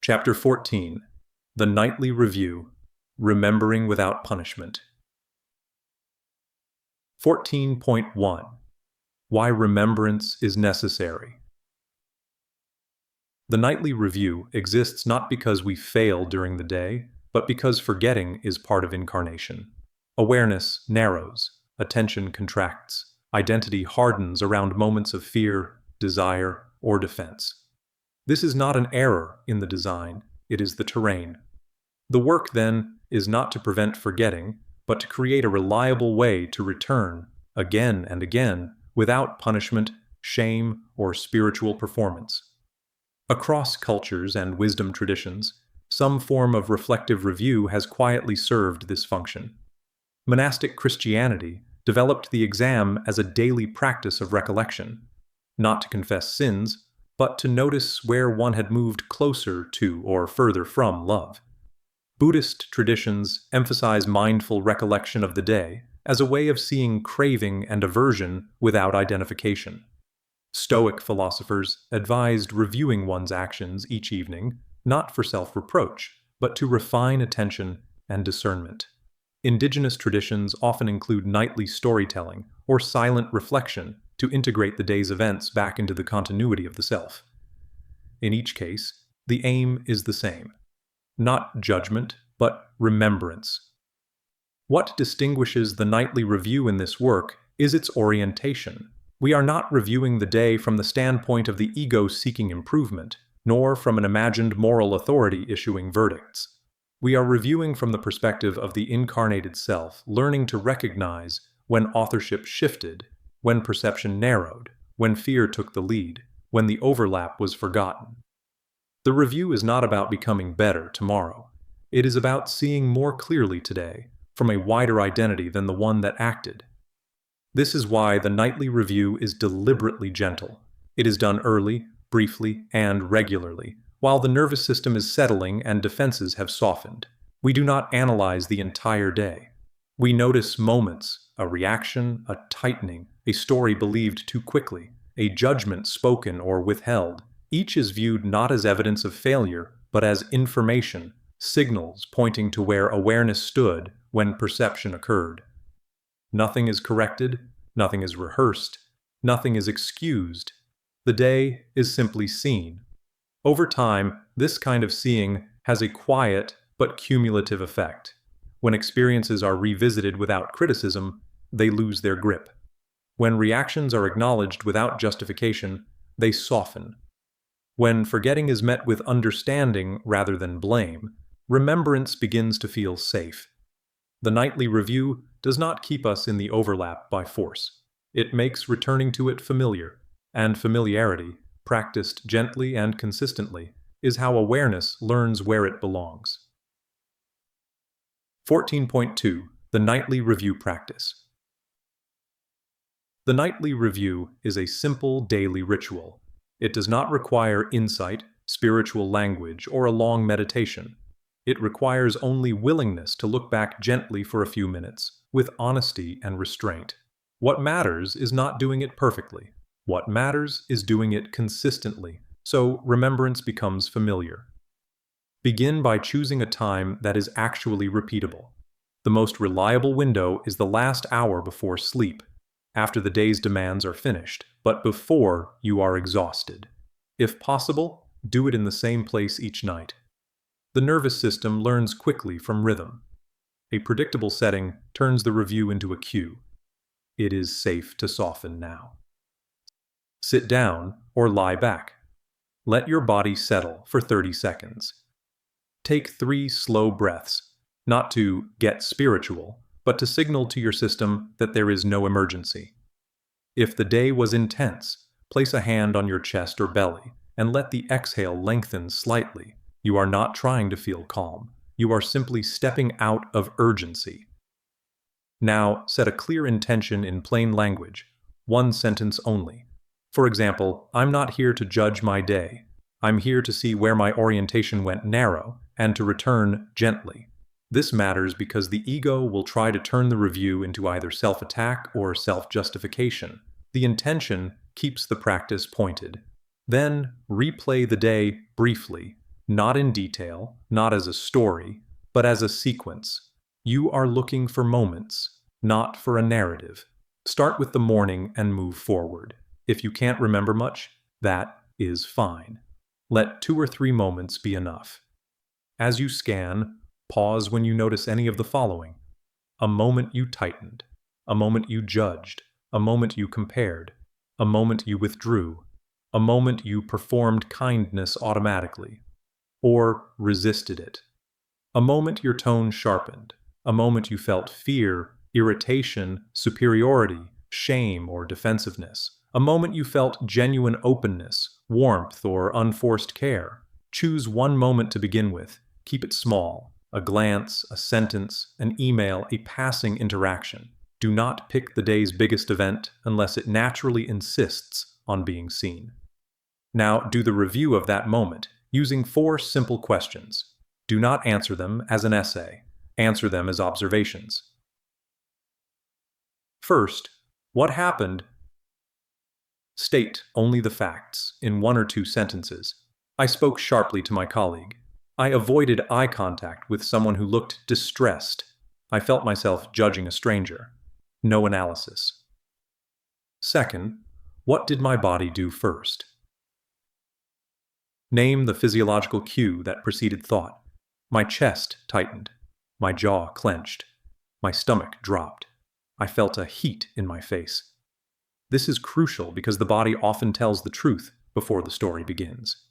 Chapter 14. The Nightly Review, Remembering Without Punishment. 14.1. Why Remembrance is Necessary. The nightly review exists not because we fail during the day, but because forgetting is part of incarnation. Awareness narrows, attention contracts, identity hardens around moments of fear, desire, or defense. This is not an error in the design, it is the terrain. The work, then, is not to prevent forgetting, but to create a reliable way to return, again and again, without punishment, shame, or spiritual performance. Across cultures and wisdom traditions, some form of reflective review has quietly served this function. Monastic Christianity developed the exam as a daily practice of recollection, not to confess sins, but to notice where one had moved closer to or further from love. Buddhist traditions emphasize mindful recollection of the day as a way of seeing craving and aversion without identification. Stoic philosophers advised reviewing one's actions each evening, not for self-reproach, but to refine attention and discernment. Indigenous traditions often include nightly storytelling or silent reflection to integrate the day's events back into the continuity of the self. In each case, the aim is the same. Not judgment, but remembrance. What distinguishes the nightly review in this work is its orientation. We are not reviewing the day from the standpoint of the ego seeking improvement, nor from an imagined moral authority issuing verdicts. We are reviewing from the perspective of the incarnated self, learning to recognize when authorship shifted, when perception narrowed, when fear took the lead, when the overlap was forgotten. The review is not about becoming better tomorrow. It is about seeing more clearly today, from a wider identity than the one that acted. This is why the nightly review is deliberately gentle. It is done early, briefly, and regularly, while the nervous system is settling and defenses have softened. We do not analyze the entire day. We notice moments, a reaction, a tightening, a story believed too quickly, a judgment spoken or withheld. Each is viewed not as evidence of failure, but as information, signals pointing to where awareness stood when perception occurred. Nothing is corrected, nothing is rehearsed, nothing is excused. The day is simply seen. Over time, this kind of seeing has a quiet but cumulative effect. When experiences are revisited without criticism, they lose their grip. When reactions are acknowledged without justification, they soften. When forgetting is met with understanding rather than blame, remembrance begins to feel safe. The nightly review does not keep us in the overlap by force. It makes returning to it familiar, and familiarity, practiced gently and consistently, is how awareness learns where it belongs. 14.2. The Nightly Review Practice. The nightly review is a simple daily ritual. It does not require insight, spiritual language, or a long meditation. It requires only willingness to look back gently for a few minutes, with honesty and restraint. What matters is not doing it perfectly. What matters is doing it consistently, so remembrance becomes familiar. Begin by choosing a time that is actually repeatable. The most reliable window is the last hour before sleep, after the day's demands are finished, but before you are exhausted. If possible, do it in the same place each night. The nervous system learns quickly from rhythm. A predictable setting turns the review into a cue. It is safe to soften now. Sit down or lie back. Let your body settle for 30 seconds. Take 3 slow breaths, not to get spiritual, but to signal to your system that there is no emergency. If the day was intense, place a hand on your chest or belly and let the exhale lengthen slightly. You are not trying to feel calm. You are simply stepping out of urgency. Now, set a clear intention in plain language, 1 sentence only. For example, I'm not here to judge my day. I'm here to see where my orientation went narrow and to return gently. This matters because the ego will try to turn the review into either self-attack or self-justification. The intention keeps the practice pointed. Then, replay the day briefly, not in detail, not as a story, but as a sequence. You are looking for moments, not for a narrative. Start with the morning and move forward. If you can't remember much, that is fine. Let 2 or 3 moments be enough. As you scan, pause when you notice any of the following: a moment you tightened, a moment you judged, a moment you compared, a moment you withdrew, a moment you performed kindness automatically, or resisted it, a moment your tone sharpened, a moment you felt fear, irritation, superiority, shame, or defensiveness, a moment you felt genuine openness, warmth, or unforced care. Choose one moment to begin with. Keep it small: a glance, a sentence, an email, a passing interaction. Do not pick the day's biggest event unless it naturally insists on being seen. Now, do the review of that moment using 4 simple questions. Do not answer them as an essay. Answer them as observations. First, what happened? State only the facts in 1 or 2 sentences. I spoke sharply to my colleague. I avoided eye contact with someone who looked distressed. I felt myself judging a stranger. No analysis. Second, what did my body do first? Name the physiological cue that preceded thought. My chest tightened. My jaw clenched. My stomach dropped. I felt a heat in my face. This is crucial because the body often tells the truth before the story begins.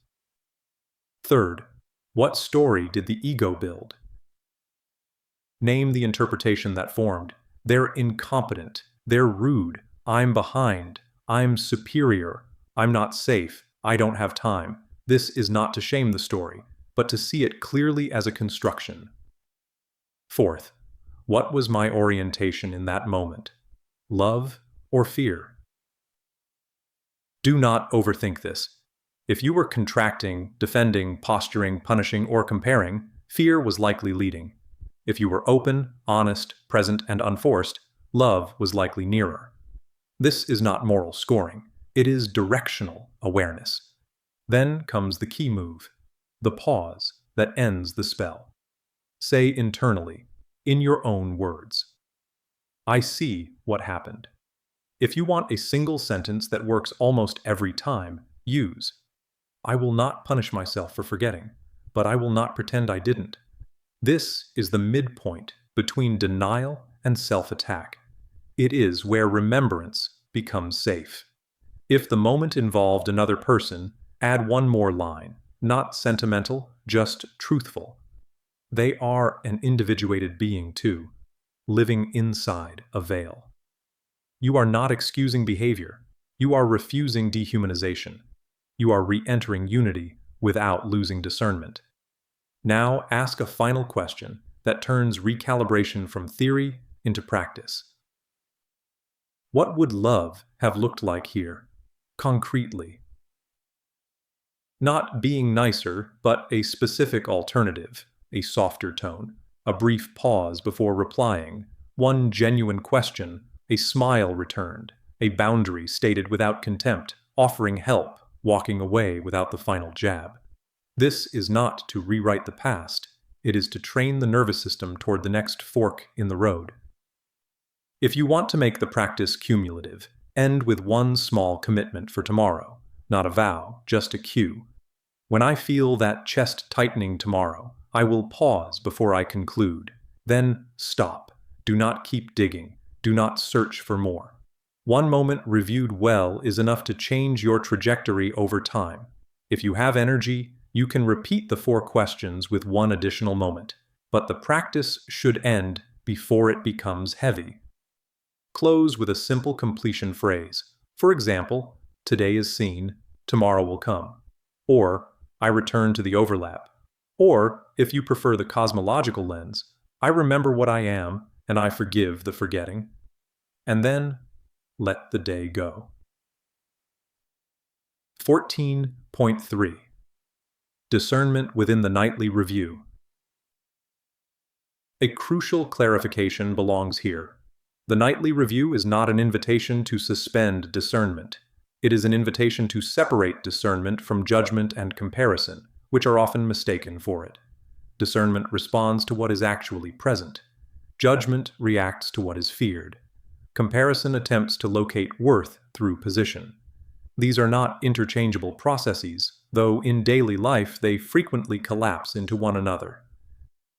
Third, what story did the ego build? Name the interpretation that formed. They're incompetent. They're rude. I'm behind. I'm superior. I'm not safe. I don't have time. This is not to shame the story, but to see it clearly as a construction. Fourth, what was my orientation in that moment? Love or fear? Do not overthink this. If you were contracting, defending, posturing, punishing, or comparing, fear was likely leading. If you were open, honest, present, and unforced, love was likely nearer. This is not moral scoring. It is directional awareness. Then comes the key move, the pause that ends the spell. Say internally, in your own words, I see what happened. If you want a single sentence that works almost every time, use, I will not punish myself for forgetting, but I will not pretend I didn't. This is the midpoint between denial and self-attack. It is where remembrance becomes safe. If the moment involved another person, add 1 more line, not sentimental, just truthful. They are an individuated being too, living inside a veil. You are not excusing behavior. You are refusing dehumanization. You are re-entering unity without losing discernment. Now ask a final question that turns recalibration from theory into practice. What would love have looked like here, concretely? Not being nicer, but a specific alternative, a softer tone, a brief pause before replying, 1 genuine question, a smile returned, a boundary stated without contempt, offering help, walking away without the final jab. This is not to rewrite the past, it is to train the nervous system toward the next fork in the road. If you want to make the practice cumulative, end with 1 small commitment for tomorrow. Not a vow, just a cue. When I feel that chest tightening tomorrow, I will pause before I conclude. Then stop. Do not keep digging. Do not search for more. 1 moment reviewed well is enough to change your trajectory over time. If you have energy, you can repeat the 4 questions with 1 additional moment, but the practice should end before it becomes heavy. Close with a simple completion phrase. For example, today is seen, tomorrow will come. Or, I return to the overlap. Or, if you prefer the cosmological lens, I remember what I am, and I forgive the forgetting. And then, let the day go. 14.3. Discernment within the nightly review. A crucial clarification belongs here. The nightly review is not an invitation to suspend discernment. It is an invitation to separate discernment from judgment and comparison, which are often mistaken for it. Discernment responds to what is actually present. Judgment reacts to what is feared. Comparison attempts to locate worth through position. These are not interchangeable processes, though in daily life they frequently collapse into one another.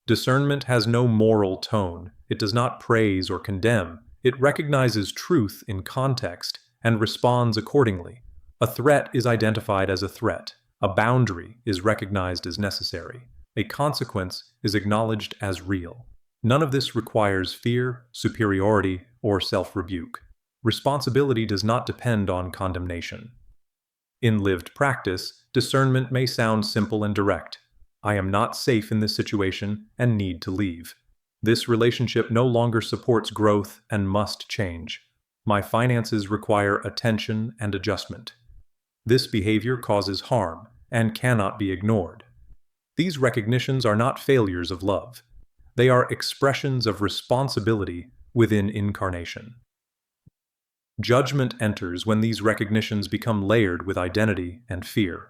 Discernment has no moral tone. It does not praise or condemn. It recognizes truth in context and responds accordingly. A threat is identified as a threat. A boundary is recognized as necessary. A consequence is acknowledged as real. None of this requires fear, superiority, or self-rebuke. Responsibility does not depend on condemnation. In lived practice, discernment may sound simple and direct. I am not safe in this situation and need to leave. This relationship no longer supports growth and must change. My finances require attention and adjustment. This behavior causes harm and cannot be ignored. These recognitions are not failures of love. They are expressions of responsibility within incarnation. Judgment enters when these recognitions become layered with identity and fear.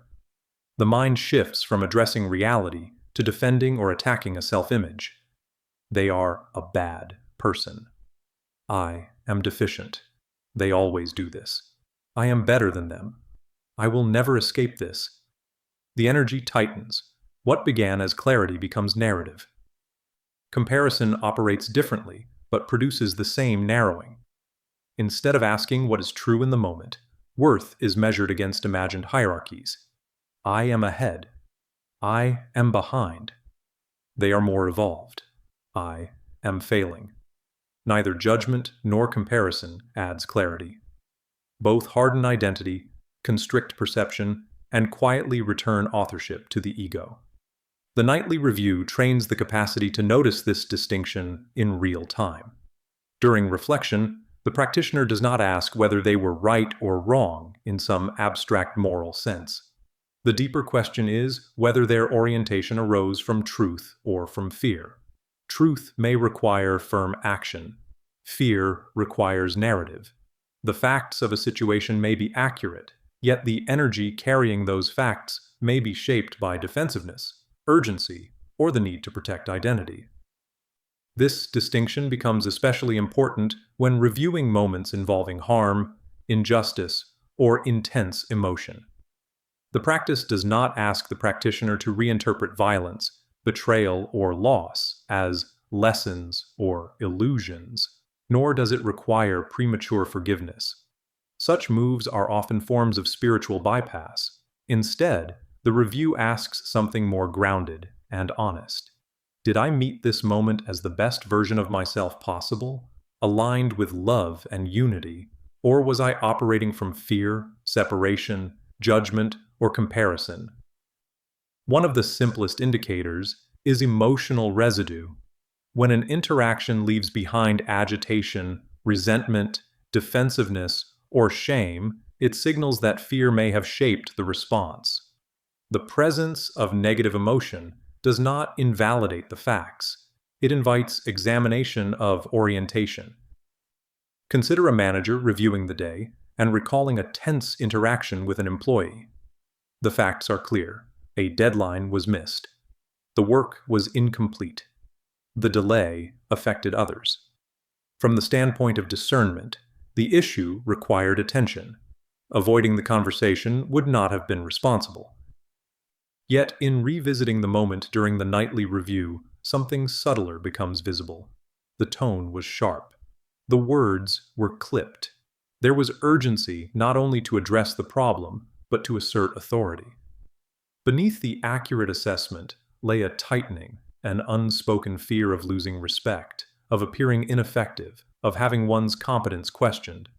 The mind shifts from addressing reality to defending or attacking a self-image. They are a bad person. I am deficient. They always do this. I am better than them. I will never escape this. The energy tightens. What began as clarity becomes narrative. Comparison operates differently, but produces the same narrowing. Instead of asking what is true in the moment, worth is measured against imagined hierarchies. I am ahead. I am behind. They are more evolved. I am failing. Neither judgment nor comparison adds clarity. Both harden identity, constrict perception, and quietly return authorship to the ego. The nightly review trains the capacity to notice this distinction in real time. During reflection, the practitioner does not ask whether they were right or wrong in some abstract moral sense. The deeper question is whether their orientation arose from truth or from fear. Truth may require firm action. Fear requires narrative. The facts of a situation may be accurate, yet the energy carrying those facts may be shaped by defensiveness, urgency, or the need to protect identity. This distinction becomes especially important when reviewing moments involving harm, injustice, or intense emotion. The practice does not ask the practitioner to reinterpret violence, betrayal, or loss as lessons or illusions, nor does it require premature forgiveness. Such moves are often forms of spiritual bypass. Instead, the review asks something more grounded and honest. Did I meet this moment as the best version of myself possible, aligned with love and unity, or was I operating from fear, separation, judgment, or comparison? One of the simplest indicators is emotional residue. When an interaction leaves behind agitation, resentment, defensiveness, or shame, it signals that fear may have shaped the response. The presence of negative emotion does not invalidate the facts. It invites examination of orientation. Consider a manager reviewing the day and recalling a tense interaction with an employee. The facts are clear. A deadline was missed. The work was incomplete. The delay affected others. From the standpoint of discernment, the issue required attention. Avoiding the conversation would not have been responsible. Yet, in revisiting the moment during the nightly review, something subtler becomes visible. The tone was sharp. The words were clipped. There was urgency not only to address the problem, but to assert authority. Beneath the accurate assessment lay a tightening, an unspoken fear of losing respect, of appearing ineffective, of having one's competence questioned.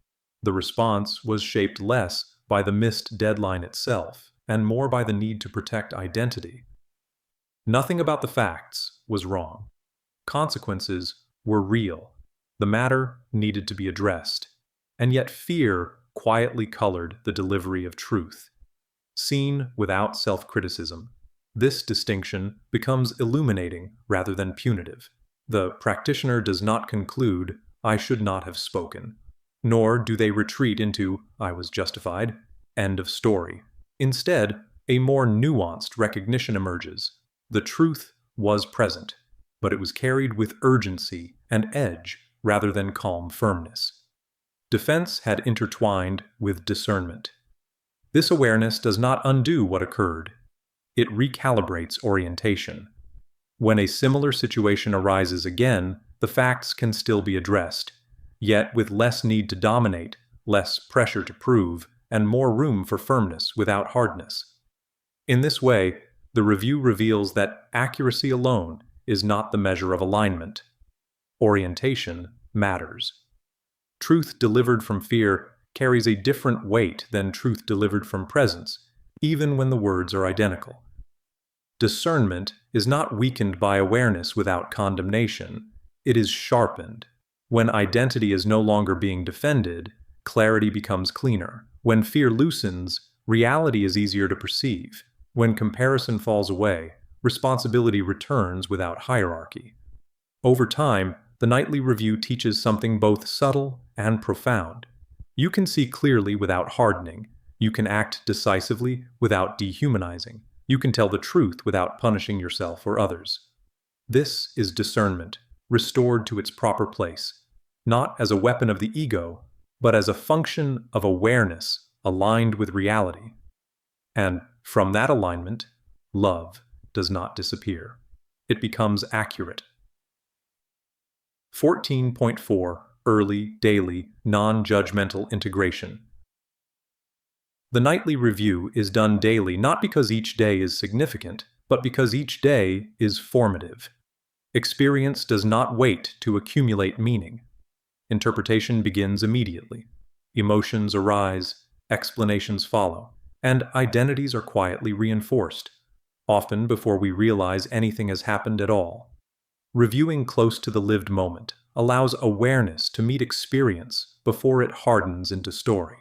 The response was shaped less by the missed deadline itself, and more by the need to protect identity. Nothing about the facts was wrong. Consequences were real. The matter needed to be addressed. And yet fear quietly colored the delivery of truth. Seen without self-criticism, this distinction becomes illuminating rather than punitive. The practitioner does not conclude, "I should not have spoken," nor do they retreat into, "I was justified," end of story. Instead, a more nuanced recognition emerges. The truth was present, but it was carried with urgency and edge rather than calm firmness. Defense had intertwined with discernment. This awareness does not undo what occurred. It recalibrates orientation. When a similar situation arises again, the facts can still be addressed, yet with less need to dominate, less pressure to prove, and more room for firmness without hardness. In this way, the review reveals that accuracy alone is not the measure of alignment. Orientation matters. Truth delivered from fear carries a different weight than truth delivered from presence, even when the words are identical. Discernment is not weakened by awareness without condemnation. It is sharpened. When identity is no longer being defended, clarity becomes cleaner. When fear loosens, reality is easier to perceive. When comparison falls away, responsibility returns without hierarchy. Over time, the nightly review teaches something both subtle and profound. You can see clearly without hardening. You can act decisively without dehumanizing. You can tell the truth without punishing yourself or others. This is discernment, restored to its proper place, not as a weapon of the ego, but as a function of awareness aligned with reality. And from that alignment, love does not disappear. It becomes accurate. 14.4 Early, Daily, Non-Judgmental Integration. The nightly review is done daily not because each day is significant, but because each day is formative. Experience does not wait to accumulate meaning. Interpretation begins immediately. Emotions arise, explanations follow, and identities are quietly reinforced, often before we realize anything has happened at all. Reviewing close to the lived moment allows awareness to meet experience before it hardens into story.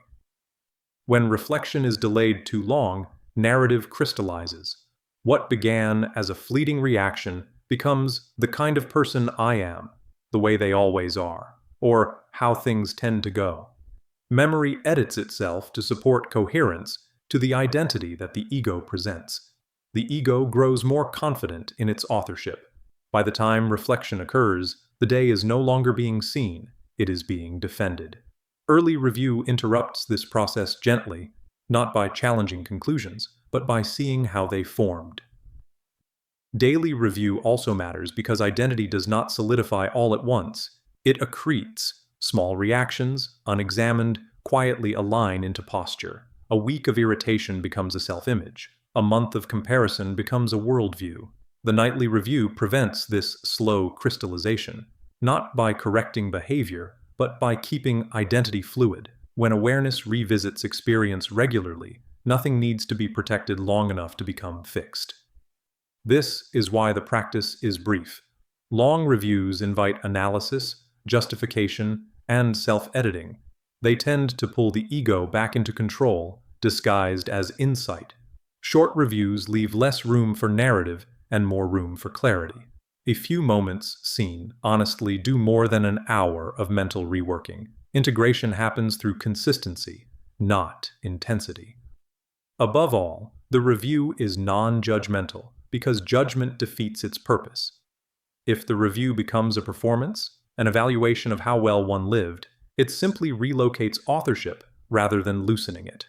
When reflection is delayed too long, narrative crystallizes. What began as a fleeting reaction becomes the kind of person I am, the way they always are, or how things tend to go. Memory edits itself to support coherence to the identity that the ego presents. The ego grows more confident in its authorship. By the time reflection occurs, the day is no longer being seen, it is being defended. Early review interrupts this process gently, not by challenging conclusions, but by seeing how they formed. Daily review also matters because identity does not solidify all at once. It accretes. Small reactions, unexamined, quietly align into posture. A week of irritation becomes a self-image. A month of comparison becomes a worldview. The nightly review prevents this slow crystallization, not by correcting behavior, but by keeping identity fluid. When awareness revisits experience regularly, nothing needs to be protected long enough to become fixed. This is why the practice is brief. Long reviews invite analysis, justification, and self-editing. They tend to pull the ego back into control, disguised as insight. Short reviews leave less room for narrative and more room for clarity. A few moments seen, honestly, do more than an hour of mental reworking. Integration happens through consistency, not intensity. Above all, the review is non-judgmental because judgment defeats its purpose. If the review becomes a performance, an evaluation of how well one lived, it simply relocates authorship rather than loosening it.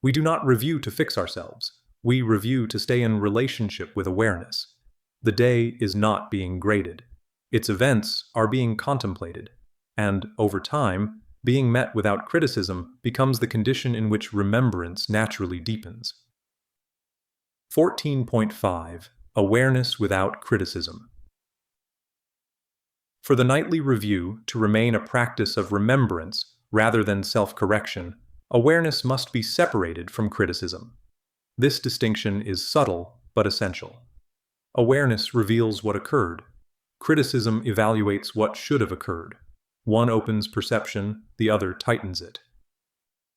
We do not review to fix ourselves. We review to stay in relationship with awareness. The day is not being graded. Its events are being contemplated, and, over time, being met without criticism becomes the condition in which remembrance naturally deepens. 14.5 Awareness without criticism. For the nightly review to remain a practice of remembrance rather than self-correction, awareness must be separated from criticism. This distinction is subtle but essential. Awareness reveals what occurred. Criticism evaluates what should have occurred. One opens perception, the other tightens it.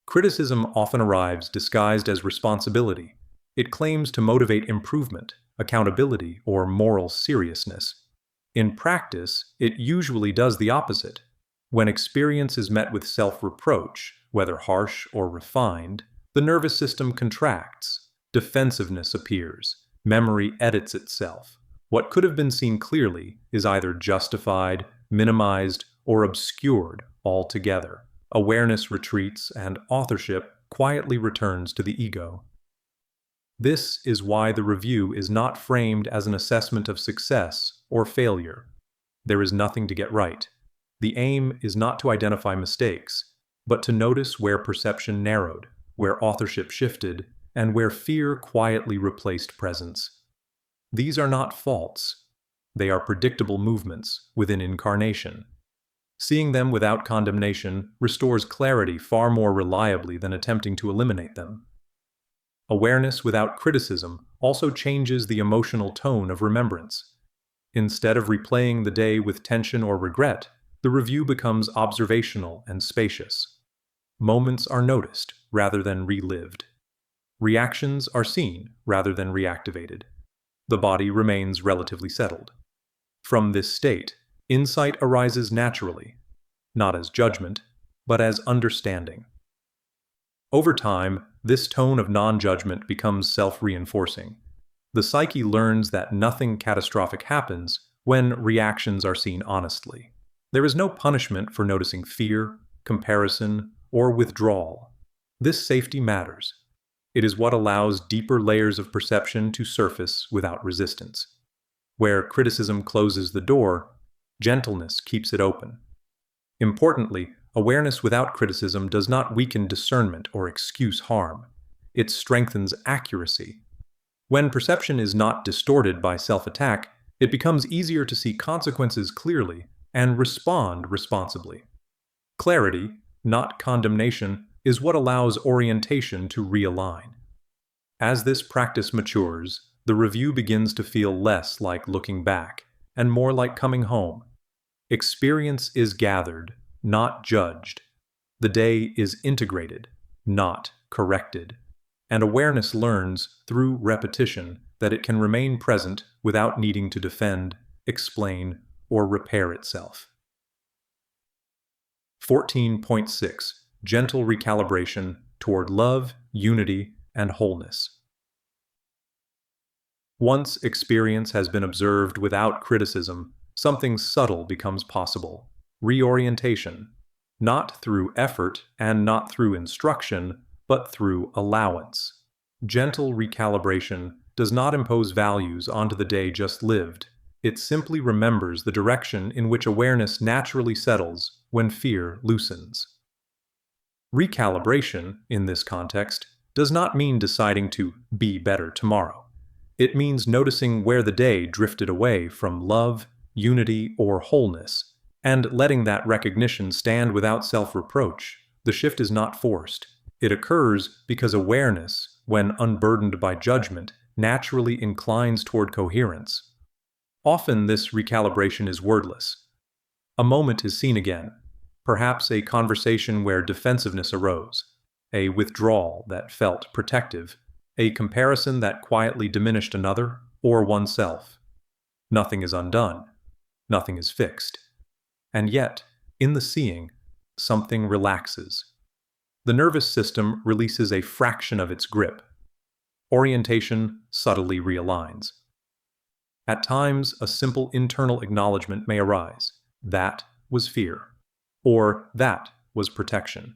Criticism often arrives disguised as responsibility. It claims to motivate improvement, accountability, or moral seriousness. In practice, it usually does the opposite. When experience is met with self-reproach, whether harsh or refined, the nervous system contracts. defensiveness appears. Memory edits itself. What could have been seen clearly is either justified, minimized, or obscured altogether. Awareness retreats, and authorship quietly returns to the ego. This is why the review is not framed as an assessment of success or failure. There is nothing to get right. The aim is not to identify mistakes, but to notice where perception narrowed, where authorship shifted, and where fear quietly replaced presence. These are not faults. They are predictable movements within incarnation. Seeing them without condemnation restores clarity far more reliably than attempting to eliminate them. Awareness without criticism also changes the emotional tone of remembrance. Instead of replaying the day with tension or regret, the review becomes observational and spacious. Moments are noticed rather than relived. Reactions are seen rather than reactivated. The body remains relatively settled. From this state, insight arises naturally, not as judgment, but as understanding. Over time, this tone of non-judgment becomes self-reinforcing. The psyche learns that nothing catastrophic happens when reactions are seen honestly. There is no punishment for noticing fear, comparison, or withdrawal. This safety matters. It is what allows deeper layers of perception to surface without resistance. Where criticism closes the door, gentleness keeps it open. Importantly, awareness without criticism does not weaken discernment or excuse harm. It strengthens accuracy. When perception is not distorted by self-attack, it becomes easier to see consequences clearly and respond responsibly. Clarity, not condemnation, is what allows orientation to realign. As this practice matures, the review begins to feel less like looking back and more like coming home. Experience is gathered, not judged. The day is integrated, not corrected. And awareness learns, through repetition, that it can remain present without needing to defend, explain, or repair itself. 14.6. Gentle recalibration toward love, unity, and wholeness. Once experience has been observed without criticism, something subtle becomes possible. Reorientation, not through effort and not through instruction, but through allowance. Gentle recalibration does not impose values onto the day just lived. It simply remembers the direction in which awareness naturally settles when fear loosens. Recalibration, in this context, does not mean deciding to be better tomorrow. It means noticing where the day drifted away from love, unity, or wholeness, and letting that recognition stand without self-reproach. The shift is not forced. It occurs because awareness, when unburdened by judgment, naturally inclines toward coherence. Often this recalibration is wordless. A moment is seen again, perhaps a conversation where defensiveness arose, a withdrawal that felt protective, a comparison that quietly diminished another or oneself. Nothing is undone. Nothing is fixed. And yet, in the seeing, something relaxes. The nervous system releases a fraction of its grip. Orientation subtly realigns. At times, a simple internal acknowledgement may arise. That was fear. Or that was protection.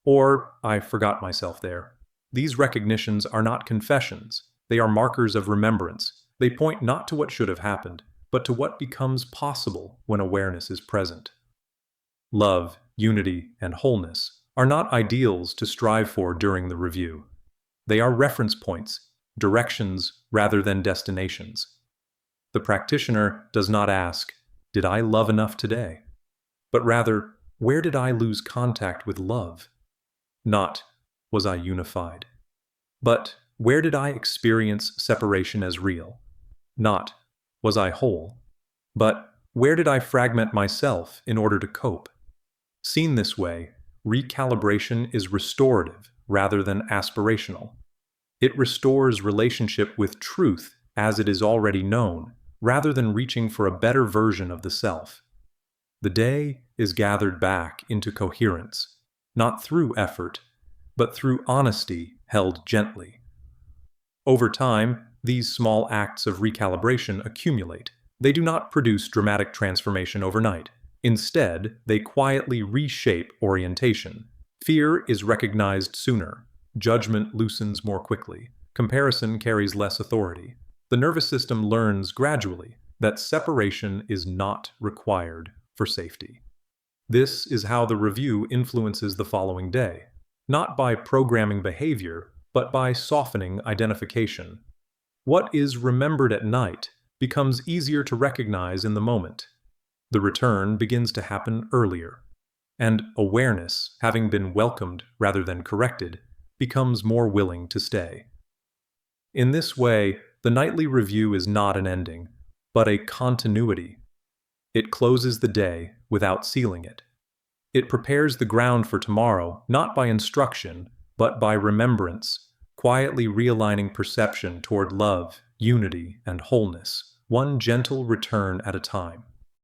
Or I forgot myself there. These recognitions are not confessions. They are markers of remembrance. They point not to what should have happened, but to what becomes possible when awareness is present. Love, unity, and wholeness are not ideals to strive for during the review. They are reference points, directions rather than destinations. The practitioner does not ask, "Did I love enough today?" but rather, "Where did I lose contact with love?" Not, "Was I unified?" but, "Where did I experience separation as real?" Not, "Was I whole?" but, "Where did I fragment myself in order to cope?" Seen this way, recalibration is restorative rather than aspirational. It restores relationship with truth as it is already known, rather than reaching for a better version of the self. The day is gathered back into coherence, not through effort, but through honesty held gently. Over time, these small acts of recalibration accumulate. They do not produce dramatic transformation overnight. Instead, they quietly reshape orientation. Fear is recognized sooner. Judgment loosens more quickly. Comparison carries less authority. The nervous system learns gradually that separation is not required for safety. This is how the review influences the following day, not by programming behavior, but by softening identification. What is remembered at night becomes easier to recognize in the moment. The return begins to happen earlier, and awareness, having been welcomed rather than corrected, becomes more willing to stay. In this way, the nightly review is not an ending, but a continuity. It closes the day without sealing it. It prepares the ground for tomorrow, not by instruction, but by remembrance, quietly realigning perception toward love, unity, and wholeness, one gentle return at a time.